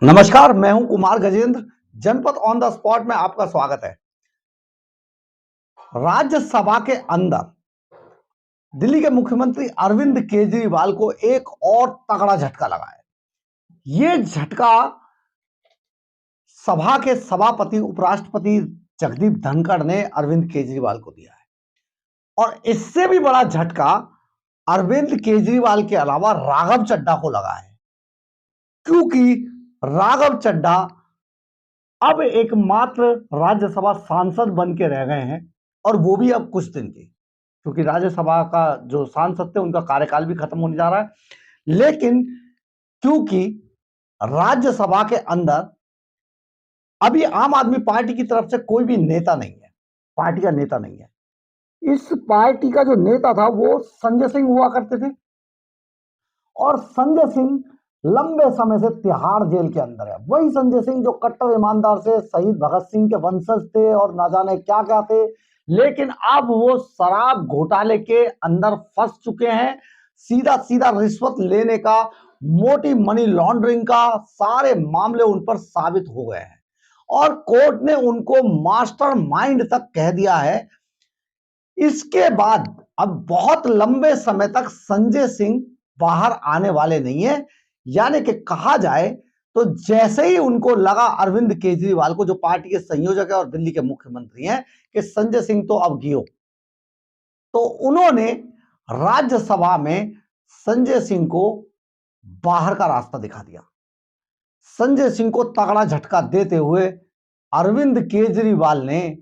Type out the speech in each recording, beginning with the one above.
नमस्कार, मैं हूं कुमार गजेंद्र। जनपद ऑन द स्पॉट में आपका स्वागत है। राज्यसभा के अंदर दिल्ली के मुख्यमंत्री अरविंद केजरीवाल को एक और तगड़ा झटका लगा है। ये झटका सभा के सभापति उपराष्ट्रपति जगदीप धनखड़ ने अरविंद केजरीवाल को दिया है। और इससे भी बड़ा झटका अरविंद केजरीवाल के अलावा राघव चड्ढा को लगा है, क्योंकि राघव चड्ढा अब एकमात्र राज्यसभा सांसद बन के रह गए हैं, और वो भी अब कुछ दिन के, क्योंकि राज्यसभा का जो सांसद थे उनका कार्यकाल भी खत्म होने जा रहा है। लेकिन क्योंकि राज्यसभा के अंदर अभी आम आदमी पार्टी की तरफ से कोई भी नेता नहीं है, पार्टी का नेता नहीं है। इस पार्टी का जो नेता था वो संजय सिंह हुआ करते थे, और संजय सिंह लंबे समय से तिहाड़ जेल के अंदर है। वही संजय सिंह जो कट्टर ईमानदार से शहीद भगत सिंह के वंशज थे और ना जाने क्या क्या थे, लेकिन अब वो शराब घोटाले के अंदर फंस चुके हैं। सीधा सीधा रिश्वत लेने का, मोटी मनी लॉन्ड्रिंग का सारे मामले उन पर साबित हो गए हैं, और कोर्ट ने उनको मास्टरमाइंड तक कह दिया है। इसके बाद अब बहुत लंबे समय तक संजय सिंह बाहर आने वाले नहीं है। यानी कि कहा जाए तो जैसे ही उनको लगा अरविंद केजरीवाल को, जो पार्टी के संयोजक है और दिल्ली के मुख्यमंत्री हैं, कि संजय सिंह तो अब गियो, तो उन्होंने राज्यसभा में संजय सिंह को बाहर का रास्ता दिखा दिया। संजय सिंह को तगड़ा झटका देते हुए अरविंद केजरीवाल ने,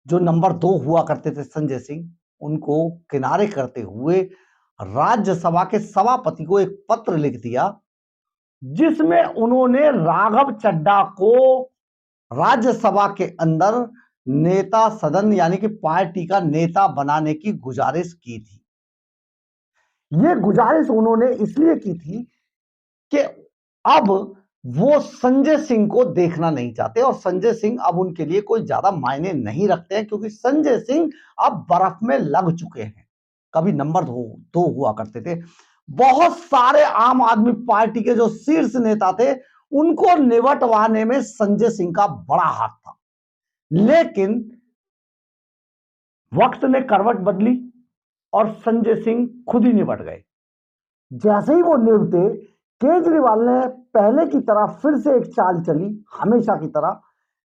जो नंबर 2 हुआ करते थे संजय सिंह, उनको किनारे करते हुए राज्यसभा के सभापति को एक पत्र लिख दिया, जिसमें उन्होंने राघव चड्ढा को राज्यसभा के अंदर नेता सदन यानी कि पार्टी का नेता बनाने की गुजारिश की थी। यह गुजारिश उन्होंने इसलिए की थी कि अब वो संजय सिंह को देखना नहीं चाहते, और संजय सिंह अब उनके लिए कोई ज्यादा मायने नहीं रखते हैं, क्योंकि संजय सिंह अब बर्फ में लग चुके हैं। कभी नंबर 2 हुआ करते थे। बहुत सारे आम आदमी पार्टी के जो शीर्ष नेता थे, उनको निबटवाने में संजय सिंह का बड़ा हाथ था। लेकिन वक्त ने करवट बदली और संजय सिंह खुद ही निबट गए। जैसे ही वो निबटे, केजरीवाल ने पहले की तरह फिर से एक चाल चली, हमेशा की तरह,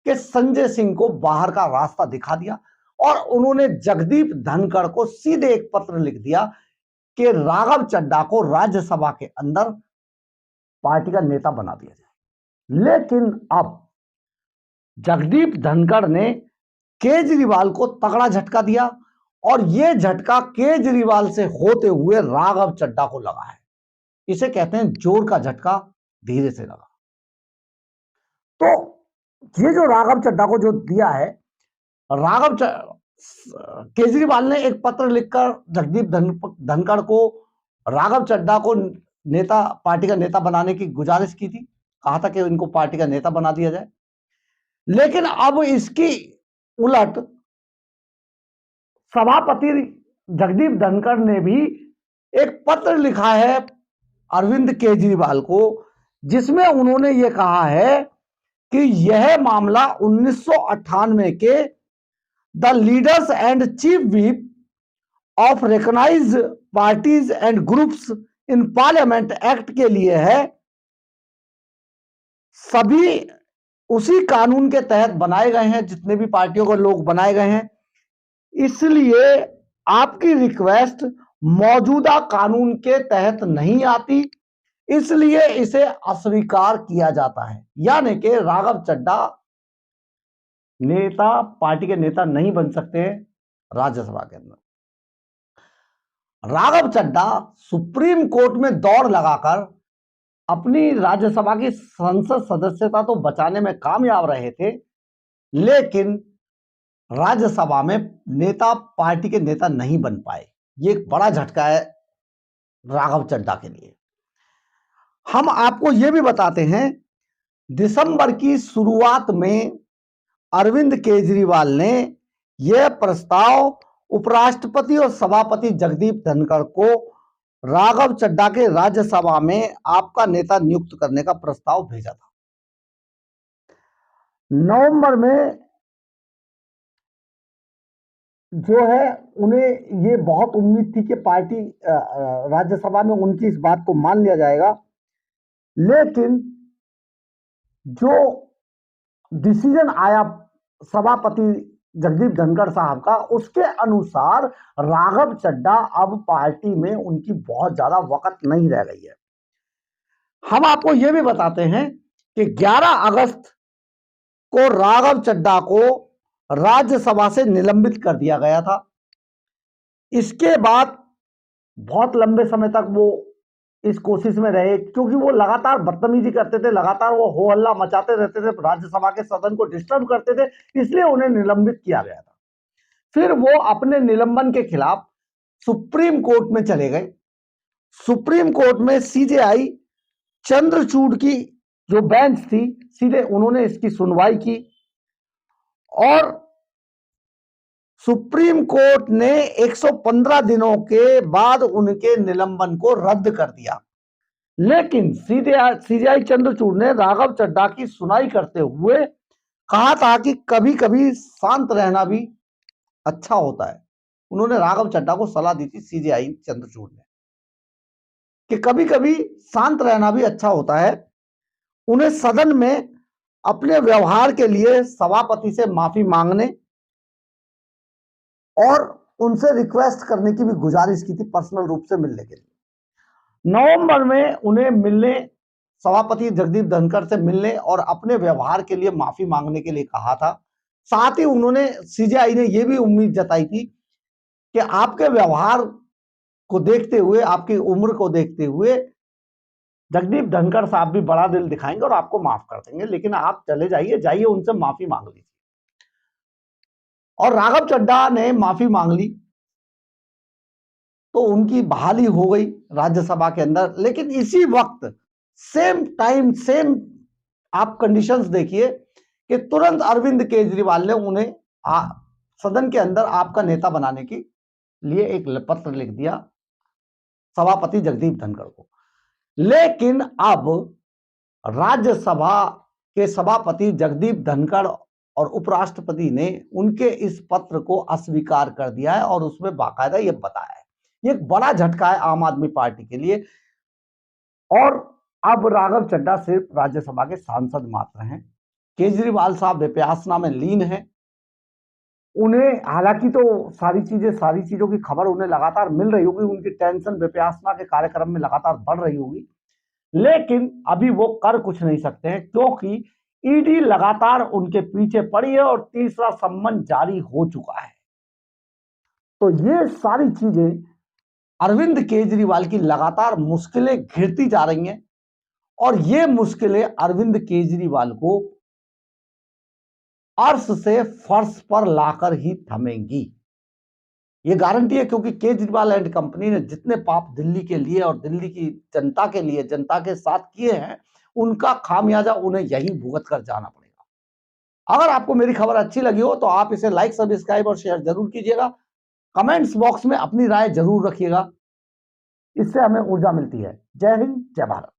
कि संजय सिंह को बाहर का रास्ता दिखा दिया, और उन्होंने जगदीप धनखड़ को सीधे एक पत्र लिख दिया कि राघव चड्ढा को राज्यसभा के अंदर पार्टी का नेता बना दिया जाए। लेकिन अब जगदीप धनखड़ ने केजरीवाल को तगड़ा झटका दिया, और यह झटका केजरीवाल से होते हुए राघव चड्ढा को लगा है। इसे कहते हैं जोर का झटका धीरे से लगा। तो ये जो राघव चड्ढा को जो दिया है, केजरीवाल ने एक पत्र लिखकर जगदीप धनखड़ को, राघव चड्ढा को नेता, पार्टी का नेता बनाने की गुजारिश की थी। कहा था कि इनको पार्टी का नेता बना दिया जाए। लेकिन अब इसकी उलट सभापति जगदीप धनखड़ ने भी एक पत्र लिखा है अरविंद केजरीवाल को, जिसमें उन्होंने ये कहा है कि यह मामला 1998 के the leaders and chief whip of recognised parties and groups in parliament act के लिए है। सभी उसी कानून के तहत बनाए गए हैं, जितने भी पार्टियों के लोग बनाए गए हैं। इसलिए आपकी रिक्वेस्ट मौजूदा कानून के तहत नहीं आती, इसलिए इसे अस्वीकार किया जाता है। यानी कि राघव चड्ढा नेता, पार्टी के नेता नहीं बन सकते राज्यसभा के अंदर। राघव चड्ढा सुप्रीम कोर्ट में दौड़ लगाकर अपनी राज्यसभा की संसद सदस्यता तो बचाने में कामयाब रहे थे, लेकिन राज्यसभा में नेता, पार्टी के नेता नहीं बन पाए। ये एक बड़ा झटका है राघव चड्ढा के लिए। हम आपको यह भी बताते हैं, दिसंबर की शुरुआत में अरविंद केजरीवाल ने यह प्रस्ताव उपराष्ट्रपति और सभापति जगदीप धनखड़ को राघव चड्ढा के राज्यसभा में आपका नेता नियुक्त करने का प्रस्ताव भेजा था। नवंबर में जो है उन्हें ये बहुत उम्मीद थी कि पार्टी राज्यसभा में उनकी इस बात को मान लिया जाएगा, लेकिन जो डिसीजन आया सभापति जगदीप धनखड़ साहब का, उसके अनुसार राघव चड्ढा अब पार्टी में उनकी बहुत ज्यादा वक़्त नहीं रह गई है। हम आपको यह भी बताते हैं कि 11 अगस्त को राघव चड्ढा को राज्यसभा से निलंबित कर दिया गया था। इसके बाद बहुत लंबे समय तक वो इस कोशिश में रहे, क्योंकि वो लगातार बदतमीजी करते थे, लगातार वो हो हल्ला मचाते रहते थे, राज्यसभा के सदन को डिस्टर्ब करते थे, इसलिए उन्हें निलंबित किया गया था। फिर वो अपने निलंबन के खिलाफ सुप्रीम कोर्ट में चले गए। सुप्रीम कोर्ट में सीजेआई चंद्रचूड़ की जो बेंच थी, सीधे उन्होंने इसकी सुनवाई की और सुप्रीम कोर्ट ने 115 दिनों के बाद उनके निलंबन को रद्द कर दिया। लेकिन सीजेआई चंद्रचूड़ ने राघव चड्ढा की सुनवाई करते हुए कहा था कि कभी कभी शांत रहना भी अच्छा होता है। उन्होंने राघव चड्ढा को सलाह दी थी सीजेआई चंद्रचूड़ ने कि कभी कभी शांत रहना भी अच्छा होता है। उन्हें सदन में अपने व्यवहार के लिए सभापति से माफी मांगने और उनसे रिक्वेस्ट करने की भी गुजारिश की थी, पर्सनल रूप से मिलने के लिए। नवंबर में उन्हें मिलने, सभापति जगदीप धनखड़ से मिलने और अपने व्यवहार के लिए माफी मांगने के लिए कहा था। साथ ही उन्होंने, सीजेआई ने यह भी उम्मीद जताई थी कि आपके व्यवहार को देखते हुए, आपकी उम्र को देखते हुए जगदीप धनखड़ साहब भी बड़ा दिल दिखाएंगे और आपको माफ कर देंगे, लेकिन आप चले जाइए, उनसे माफी मांग लीजिए। और राघव चड्ढा ने माफी मांग ली तो उनकी बहाली हो गई राज्यसभा के अंदर। लेकिन इसी वक्त सेम टाइम, सेम आप कंडीशंस देखिए कि तुरंत अरविंद केजरीवाल ने उन्हें सदन के अंदर आपका नेता बनाने के लिए एक पत्र लिख दिया सभापति जगदीप धनखड़ को। लेकिन अब राज्यसभा के सभापति जगदीप धनखड़ और उपराष्ट्रपति ने उनके इस पत्र को अस्वीकार कर दिया है और उसमें बाकायदा यह बताया है। ये एक बड़ा झटका है आम आदमी पार्टी के लिए। और अब राघव चड्ढा सिर्फ राज्यसभा के सांसद मात्र हैं। केजरीवाल साहब विपासना में लीन हैं। उन्हें हालांकि तो सारी चीजों की खबर उन्हें लगातार मिल रही होगी, उनकी टेंशन विपासना के कार्यक्रम में लगातार बढ़ रही होगी, लेकिन अभी वो कर कुछ नहीं सकते हैं क्योंकि ईडी लगातार उनके पीछे पड़ी है और तीसरा सम्मन जारी हो चुका है। तो ये सारी चीजें अरविंद केजरीवाल की लगातार मुश्किलें घिरती जा रही हैं और ये मुश्किलें अरविंद केजरीवाल को अर्श से फर्श पर लाकर ही थमेंगी, ये गारंटी है। क्योंकि केजरीवाल एंड कंपनी ने जितने पाप दिल्ली के लिए और दिल्ली की जनता के लिए, जनता के साथ किए हैं, उनका खामियाजा उन्हें यही भुगत कर जाना पड़ेगा। अगर आपको मेरी खबर अच्छी लगी हो तो आप इसे लाइक, सब्सक्राइब और शेयर जरूर कीजिएगा। कमेंट्स बॉक्स में अपनी राय जरूर रखिएगा, इससे हमें ऊर्जा मिलती है। जय हिंद, जय भारत।